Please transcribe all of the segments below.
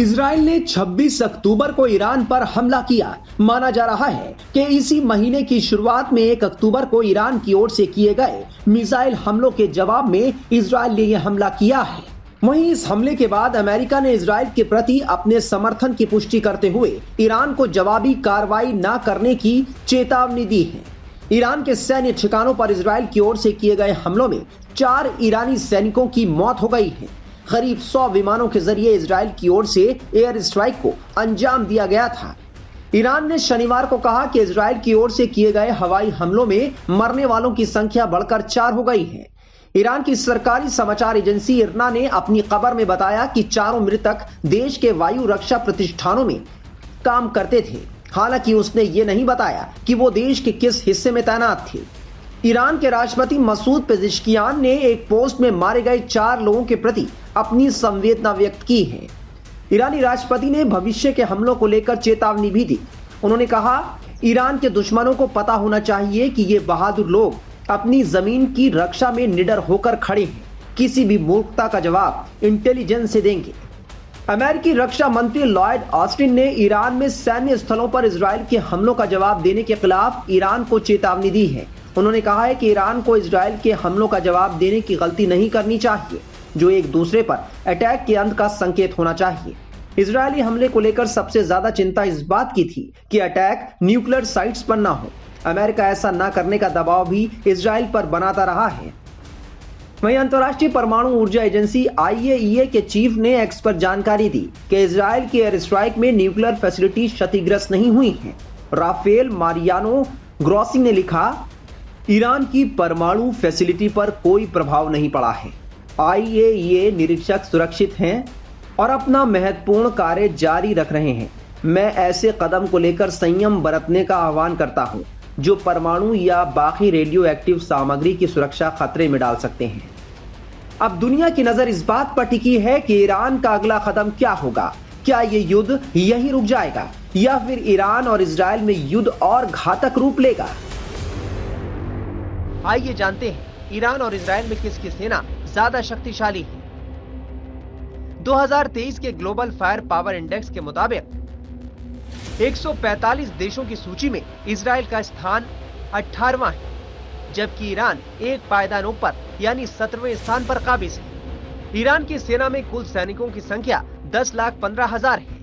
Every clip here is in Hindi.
इजराइल ने 26 अक्टूबर को ईरान पर हमला किया। माना जा रहा है कि इसी महीने की शुरुआत में 1 अक्टूबर को ईरान की ओर से किए गए मिसाइल हमलों के जवाब में इजराइल ने यह हमला किया है। वहीं इस हमले के बाद अमेरिका ने इजराइल के प्रति अपने समर्थन की पुष्टि करते हुए ईरान को जवाबी कार्रवाई न करने की चेतावनी दी है। ईरान के सैन्य ठिकानों पर इजराइल की ओर से किए गए हमलों में 4 ईरानी सैनिकों की मौत हो गई है। करीब 100 विमानों के जरिए इजराइल की ओर से एयर स्ट्राइक को अंजाम दिया गया था। ईरान ने शनिवार को कहा कि इजराइल की ओर से किए गए हवाई हमलों में मरने वालों की संख्या बढ़कर 4 हो गई है। ईरान की सरकारी समाचार एजेंसी इरना ने अपनी खबर में बताया कि चारों मृतक देश के वायु रक्षा प्रतिष्ठानों में काम करते थे। हालांकि उसने ये नहीं बताया कि वो देश के किस हिस्से में तैनात थे। ईरान के राष्ट्रपति मसूद पेज़ेश्कियान ने एक पोस्ट में मारे गए 4 लोगों के प्रति अपनी संवेदना व्यक्त की है। ईरानी राष्ट्रपति ने भविष्य के हमलों को लेकर चेतावनी भी दी। उन्होंने कहा, ईरान के दुश्मनों को पता होना चाहिए कि ये बहादुर लोग अपनी जमीन की रक्षा में निडर होकर खड़े हैं। किसी भी मूर्खता का जवाब इंटेलिजेंस से देंगे। अमेरिकी रक्षा मंत्री लॉयड ऑस्टिन ने ईरान में सैन्य स्थलों पर इजराइल के हमलों का जवाब देने के खिलाफ ईरान को चेतावनी दी है। उन्होंने कहा है कि ईरान को इजराइल के हमलों का जवाब देने की गलती नहीं करनी चाहिए, जो एक दूसरे पर अटैक के अंत का संकेत होना चाहिए। इजरायली हमले को लेकर सबसे ज्यादा चिंता इस बात की थी कि अटैक न्यूक्लियर साइट्स पर ना हो। अमेरिका ऐसा ना करने का दबाव भी इजराइल पर बनाता रहा है। वहीं अंतर्राष्ट्रीय परमाणु ऊर्जा एजेंसी IAEA के चीफ ने एक्स पर जानकारी दी कि इजराइल की एयर स्ट्राइक में न्यूक्लियर फैसिलिटी क्षतिग्रस्त नहीं हुई है। राफेल मारियानो ग्रोसी ने लिखा, ईरान की परमाणु फैसिलिटी पर कोई प्रभाव नहीं पड़ा है। IAEA निरीक्षक सुरक्षित हैं और अपना महत्वपूर्ण कार्य जारी रख रहे हैं। मैं ऐसे कदम को लेकर संयम बरतने का आह्वान करता हूं, जो परमाणु या बाकी रेडियो एक्टिव सामग्री की सुरक्षा खतरे में डाल सकते हैं। अब दुनिया की नजर इस बात पर टिकी है कि ईरान का अगला कदम क्या होगा। क्या ये युद्ध यहीं रुक जाएगा या फिर ईरान और इजराइल में युद्ध और घातक रूप लेगा? आइए जानते हैं ईरान और इजराइल में किसकी सेना ज्यादा शक्तिशाली है। 2023 के ग्लोबल फायर पावर इंडेक्स के मुताबिक 145 देशों की सूची में इजराइल का स्थान 18वां है, जबकि ईरान एक पायदान ऊपर यानी 17वें स्थान पर काबिज है। ईरान की सेना में कुल सैनिकों की संख्या 10,15,000 है,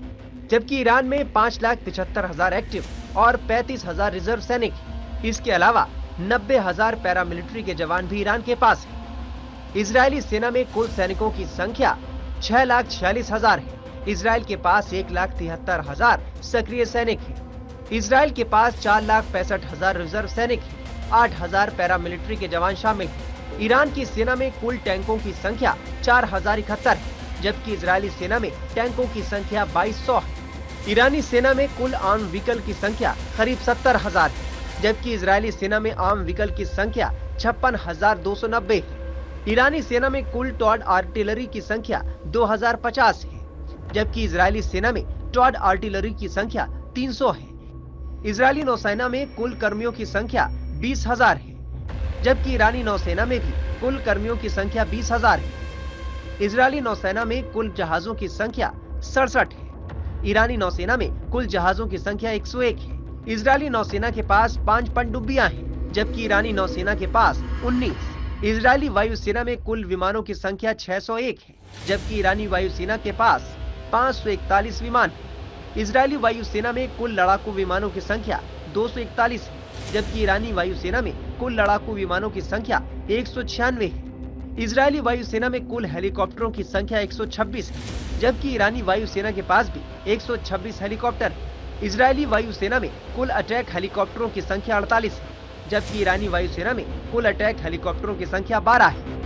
जबकि ईरान में 5,75,000 एक्टिव और 35,000 रिजर्व सैनिक है। इसके अलावा 90,000 पैरामिलिट्री के जवान भी ईरान के पास है। इजरायली सेना में कुल सैनिकों की संख्या 6,46,000 है। इजराइल के पास 1,73,000 सक्रिय सैनिक हैं। इजराइल के पास 4,65,000 रिजर्व सैनिक हैं। 8,000 पैरामिलिट्री के जवान शामिल हैं। ईरान की सेना में कुल टैंकों की संख्या 4,071 है, जबकि इजरायली सेना में टैंकों की संख्या 2,200 है। ईरानी सेना में कुल आर्म व्हीकल की संख्या करीब 70,000 है, जबकि इजरायली सेना में आर्म व्हीकल की संख्या 56,290 है। ईरानी सेना में कुल टॉड आर्टिलरी की संख्या 2,050 है, जबकि इजरायली सेना में टॉड आर्टिलरी की संख्या 300 है। इजरायली नौसेना में कुल कर्मियों की संख्या 20,000 है, जबकि ईरानी नौसेना में भी कुल कर्मियों की संख्या 20,000 है। इजरायली नौसेना में कुल जहाजों की संख्या 67 है। ईरानी नौसेना में कुल जहाजों की संख्या 101 है। इजरायली नौसेना के पास 5 पनडुब्बियां हैं, जबकि ईरानी नौसेना के पास 19। इजरायली वायुसेना में कुल विमानों की संख्या 601 है, जबकि ईरानी वायुसेना के पास 541 विमान है। इजरायली वायुसेना में कुल लड़ाकू विमानों की संख्या 241 है, जबकि ईरानी वायुसेना में कुल लड़ाकू विमानों की संख्या 196 है। इजरायली वायुसेना में कुल हेलीकॉप्टरों की संख्या 126 है, जबकि ईरानी वायुसेना के पास भी 126 हेलीकॉप्टर है। इजरायली वायुसेना में कुल अटैक हेलीकॉप्टरों की संख्या 48 है, जबकि ईरानी वायुसेना में कुल अटैक हेलीकॉप्टरों की संख्या 12 है।